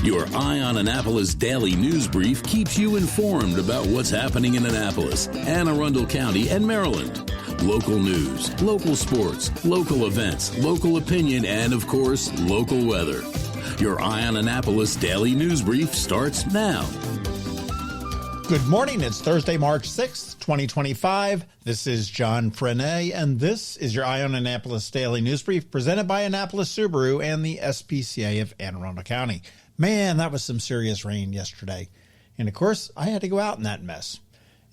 Your Eye on Annapolis daily news brief keeps you informed about what's happening in Annapolis, Anne Arundel County, and Maryland. Local news, local sports, local events, local opinion, and, of course, local weather. Your Eye on Annapolis daily news brief starts now. Good morning. It's Thursday, March 6th, 2025. This is John Frenaye, and this is your Eye on Annapolis daily news brief presented by Annapolis Subaru and the SPCA of Anne Arundel County. Man, that was some serious rain yesterday. And of course, I had to go out in that mess.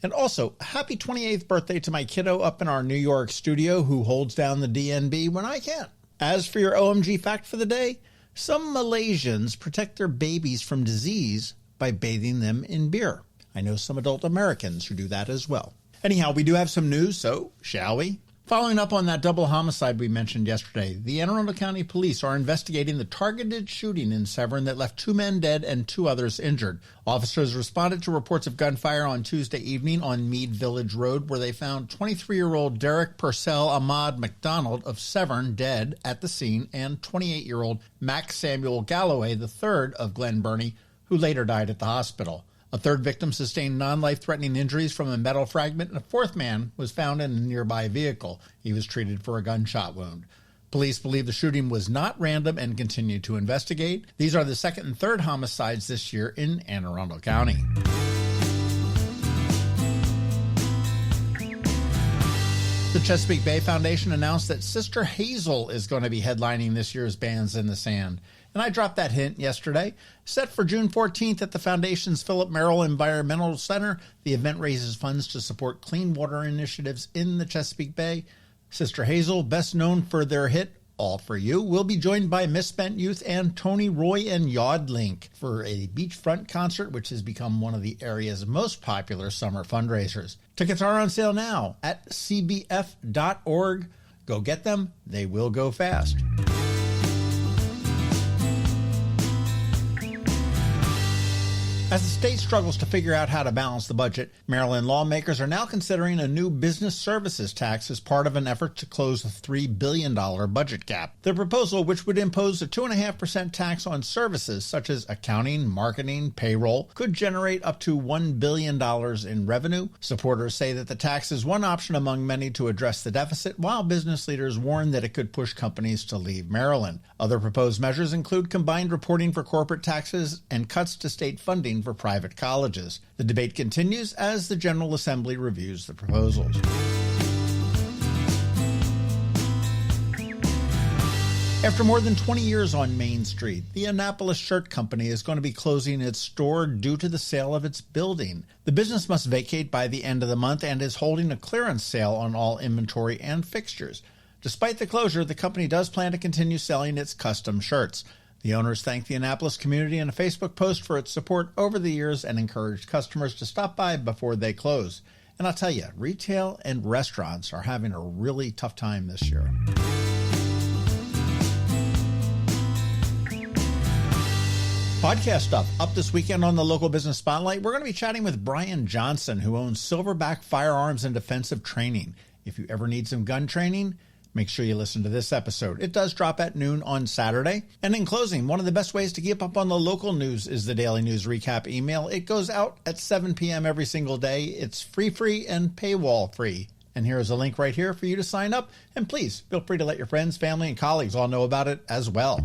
And also, happy 28th birthday to my kiddo up in our New York studio who holds down the DNB when I can't. As for your OMG fact for the day, some Malaysians protect their babies from disease by bathing them in beer. I know some adult Americans who do that as well. Anyhow, we do have some news, so shall we? Following up on that double homicide we mentioned yesterday, the Anne Arundel County Police are investigating the targeted shooting in Severn that left 2 men dead and 2 others injured. Officers responded to reports of gunfire on Tuesday evening on Mead Village Road, where they found 23-year-old Derek Purcell Ahmad McDonald of Severn dead at the scene and 28-year-old Max Samuel Galloway III of Glen Burnie, who later died at the hospital. A third victim sustained non-life-threatening injuries from a metal fragment, and a fourth man was found in a nearby vehicle. He was treated for a gunshot wound. Police believe the shooting was not random and continue to investigate. These are the second and third homicides this year in Anne Arundel County. The Chesapeake Bay Foundation announced that Sister Hazel is going to be headlining this year's Bands in the Sand. And I dropped that hint yesterday. Set for June 14th at the Foundation's Philip Merrill Environmental Center, the event raises funds to support clean water initiatives in the Chesapeake Bay. Sister Hazel, best known for their hit All For You, will be joined by Misspent Youth and Tony Roy and Yodlink for a beachfront concert, which has become one of the area's most popular summer fundraisers. Tickets are on sale now at cbf.org. Go get them. They will go fast. As the state struggles to figure out how to balance the budget, Maryland lawmakers are now considering a new business services tax as part of an effort to close the $3 billion budget gap. The proposal, which would impose a 2.5% tax on services such as accounting, marketing, payroll, could generate up to $1 billion in revenue. Supporters say that the tax is one option among many to address the deficit, while business leaders warn that it could push companies to leave Maryland. Other proposed measures include combined reporting for corporate taxes and cuts to state funding for private colleges. The debate continues as the General Assembly reviews the proposals. After more than 20 years on Main Street, the Annapolis Shirt Company is going to be closing its store due to the sale of its building. The business must vacate by the end of the month and is holding a clearance sale on all inventory and fixtures. Despite the closure, the company does plan to continue selling its custom shirts. The owners thanked the Annapolis community in a Facebook post for its support over the years and encouraged customers to stop by before they close. And I'll tell you, retail and restaurants are having a really tough time this year. Podcast stuff. Up this weekend on the Local Business Spotlight, we're going to be chatting with Brian Johnson, who owns Silverback Firearms and Defensive Training. If you ever need some gun training, make sure you listen to this episode. It does drop at noon on Saturday. And in closing, one of the best ways to keep up on the local news is the Daily News Recap email. It goes out at 7 p.m. every single day. It's free and paywall free. And here is a link right here for you to sign up. And please feel free to let your friends, family, and colleagues all know about it as well.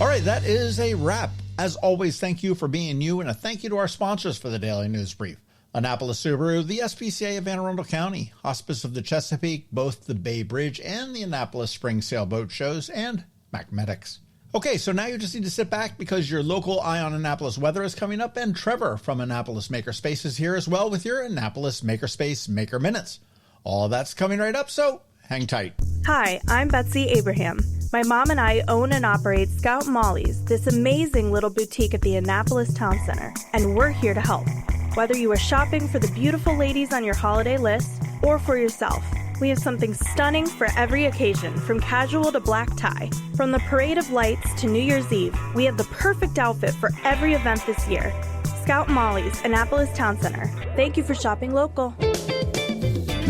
All right, that is a wrap. As always, thank you for being you, and a thank you to our sponsors for the Daily News Brief. Annapolis Subaru, the SPCA of Anne Arundel County, Hospice of the Chesapeake, both the Bay Bridge and the Annapolis Spring Sailboat Shows, and Macmedics. Okay, so now you just need to sit back because your local Eye on Annapolis weather is coming up, and Trevor from Annapolis Makerspace is here as well with your Annapolis Makerspace Maker Minutes. All of that's coming right up, so hang tight. Hi, I'm Betsy Abraham. My mom and I own and operate Scout Molly's, this amazing little boutique at the Annapolis Town Center, and we're here to help. Whether you are shopping for the beautiful ladies on your holiday list or for yourself, we have something stunning for every occasion, from casual to black tie. From the Parade of Lights to New Year's Eve, we have the perfect outfit for every event this year. Scout Molly's, Annapolis Town Center. Thank you for shopping local.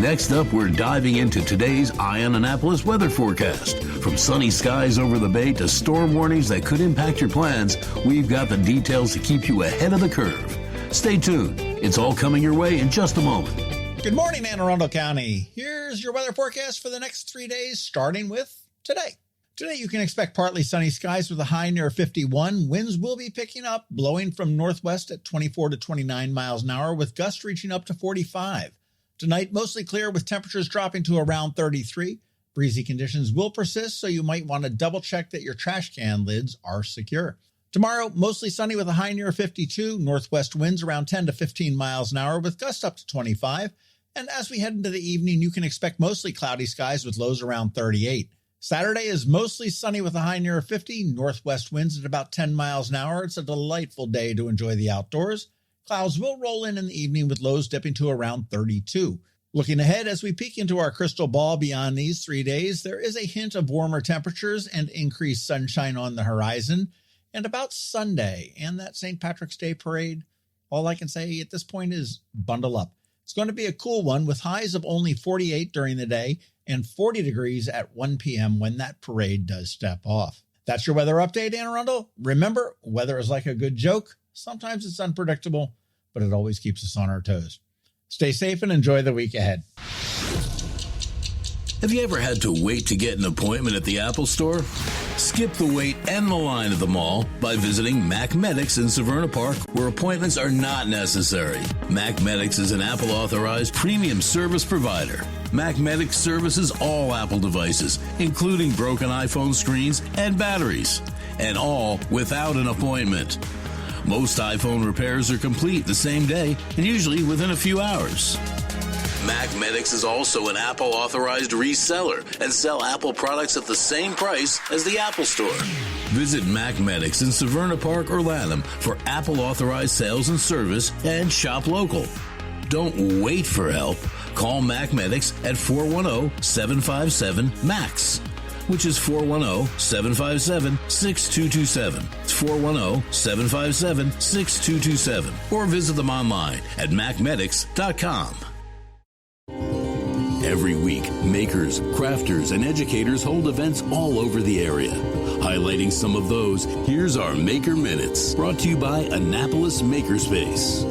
Next up, we're diving into today's Eye on Annapolis weather forecast. From sunny skies over the bay to storm warnings that could impact your plans, we've got the details to keep you ahead of the curve. Stay tuned. It's all coming your way in just a moment. Good morning, Anne Arundel County. Here's your weather forecast for the next 3 days, starting with today. Today, you can expect partly sunny skies with a high near 51. Winds will be picking up, blowing from northwest at 24 to 29 miles an hour, with gusts reaching up to 45. Tonight, mostly clear with temperatures dropping to around 33. Breezy conditions will persist, so you might want to double check that your trash can lids are secure. Tomorrow, mostly sunny with a high near 52. Northwest winds around 10 to 15 miles an hour with gusts up to 25. And as we head into the evening, you can expect mostly cloudy skies with lows around 38. Saturday is mostly sunny with a high near 50. Northwest winds at about 10 miles an hour. It's a delightful day to enjoy the outdoors. Clouds will roll in the evening with lows dipping to around 32. Looking ahead as we peek into our crystal ball beyond these 3 days, there is a hint of warmer temperatures and increased sunshine on the horizon. And about Sunday and that St. Patrick's Day parade, all I can say at this point is bundle up. It's going to be a cool one with highs of only 48 during the day and 40 degrees at 1 p.m. when that parade does step off. That's your weather update, Anne Arundel. Remember, weather is like a good joke. Sometimes it's unpredictable, but it always keeps us on our toes. Stay safe and enjoy the week ahead. Have you ever had to wait to get an appointment at the Apple Store? Skip the wait and the line at the mall by visiting Mac Medics in Severn Park, where appointments are not necessary. Mac Medics is an Apple authorized premium service provider. Mac Medics services all Apple devices, including broken iPhone screens and batteries, and all without an appointment. Most iPhone repairs are complete the same day and usually within a few hours. Mac Medics is also an Apple authorized reseller and sell Apple products at the same price as the Apple Store. Visit Mac Medics in Severn Park or Lanham for Apple authorized sales and service and shop local. Don't wait for help. Call Mac Medics at 410-757-MAX. which is 410-757-6227. It's 410-757-6227. Or visit them online at macmedics.com. Every week, makers, crafters, and educators hold events all over the area. Highlighting some of those, here's our Maker Minutes, brought to you by Annapolis Makerspace.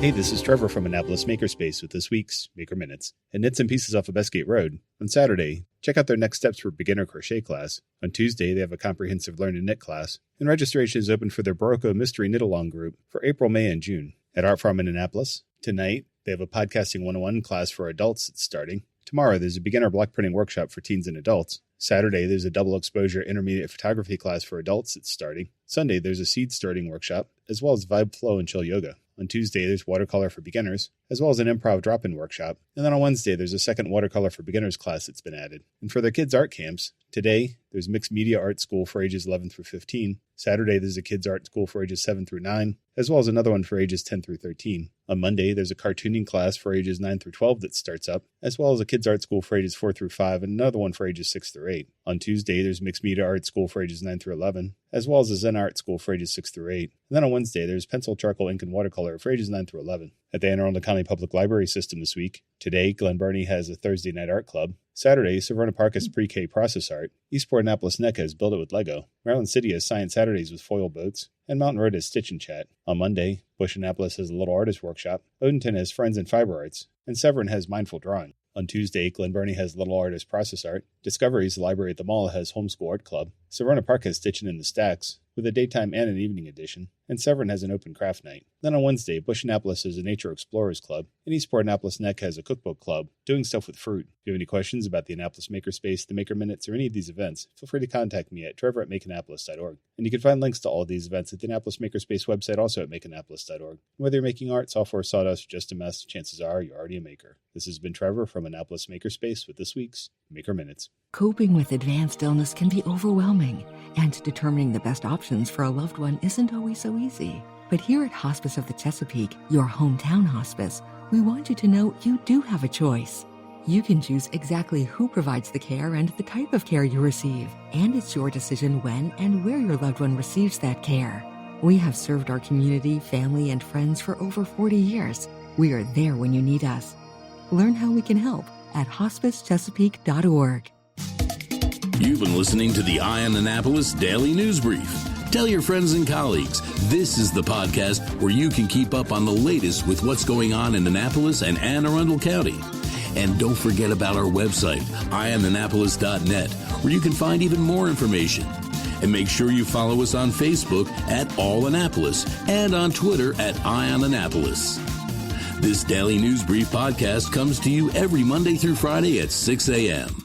Hey, this is Trevor from Annapolis Makerspace with this week's Maker Minutes. At Knits and Pieces off of Bestgate Road, on Saturday, check out their next steps for beginner crochet class. On Tuesday, they have a comprehensive learn to knit class, and registration is open for their Barocco Mystery Knit-Along group for April, May, and June. At Art Farm in Annapolis, tonight, they have a Podcasting 101 class for adults that's starting. Tomorrow, there's a beginner block printing workshop for teens and adults. Saturday, there's a double exposure intermediate photography class for adults that's starting. Sunday, there's a seed starting workshop, as well as Vibe Flow and Chill Yoga. On Tuesday, there's watercolor for beginners, as well as an improv drop-in workshop. And then on Wednesday, there's a second watercolor for beginners class that's been added. And for their kids' art camps, today, there's mixed media art school for ages 11 through 15. Saturday, there's a kids' art school for ages 7 through 9, as well as another one for ages 10 through 13. On Monday, there's a cartooning class for ages 9 through 12 that starts up, as well as a kids' art school for ages 4 through 5, and another one for ages 6 through 8. On Tuesday, there's mixed media art school for ages 9 through 11, as well as a Zen art school for ages 6 through 8. And then on Wednesday, there's pencil, charcoal, ink, and watercolor for ages 9 through 11. At the Anne Arundel County Public Library system this week, today, Glen Burnie has a Thursday night art club. Saturday, Severn Park has pre-K process art. Eastport Annapolis NECA has Build It with Lego. Maryland City has Science Saturdays with foil boats. And Mountain Road has Stitch and Chat. On Monday, Bush Annapolis has a Little Artist Workshop. Odenton has Friends in Fiber Arts. And Severn has Mindful Drawing. On Tuesday, Glen Burnie has Little Artist Process Art. Discoveries, the library at the mall, has Homeschool Art Club. Severn Park has Stitching in the Stacks, with a daytime and an evening edition. And Severn has an open craft night. Then on Wednesday, Bush Annapolis has a Nature Explorers Club. And Eastport Annapolis NEC has a cookbook club, doing stuff with fruit. If you have any questions about the Annapolis Makerspace, the Maker Minutes, or any of these events, feel free to contact me at trevor@makeannapolis.org. And you can find links to all of these events at the Annapolis Makerspace website, also at makeannapolis.org. Whether you're making art, software, sawdust, or just a mess, chances are you're already a maker. This has been Trevor from Annapolis Makerspace with this week's Maker Minutes. Coping with advanced illness can be overwhelming, and determining the best options for a loved one isn't always so easy. But here at Hospice of the Chesapeake, your hometown hospice, we want you to know you do have a choice. You can choose exactly who provides the care and the type of care you receive, and it's your decision when and where your loved one receives that care. We have served our community, family, and friends for over 40 years. We are there when you need us. Learn how we can help at hospicechesapeake.org. You've been listening to the Eye on Annapolis Daily News Brief. Tell your friends and colleagues, this is the podcast where you can keep up on the latest with what's going on in Annapolis and Anne Arundel County. And don't forget about our website, eyeonannapolis.net, where you can find even more information. And make sure you follow us on Facebook at All Annapolis and on Twitter at Eye on Annapolis. This Daily News Brief podcast comes to you every Monday through Friday at 6 a.m.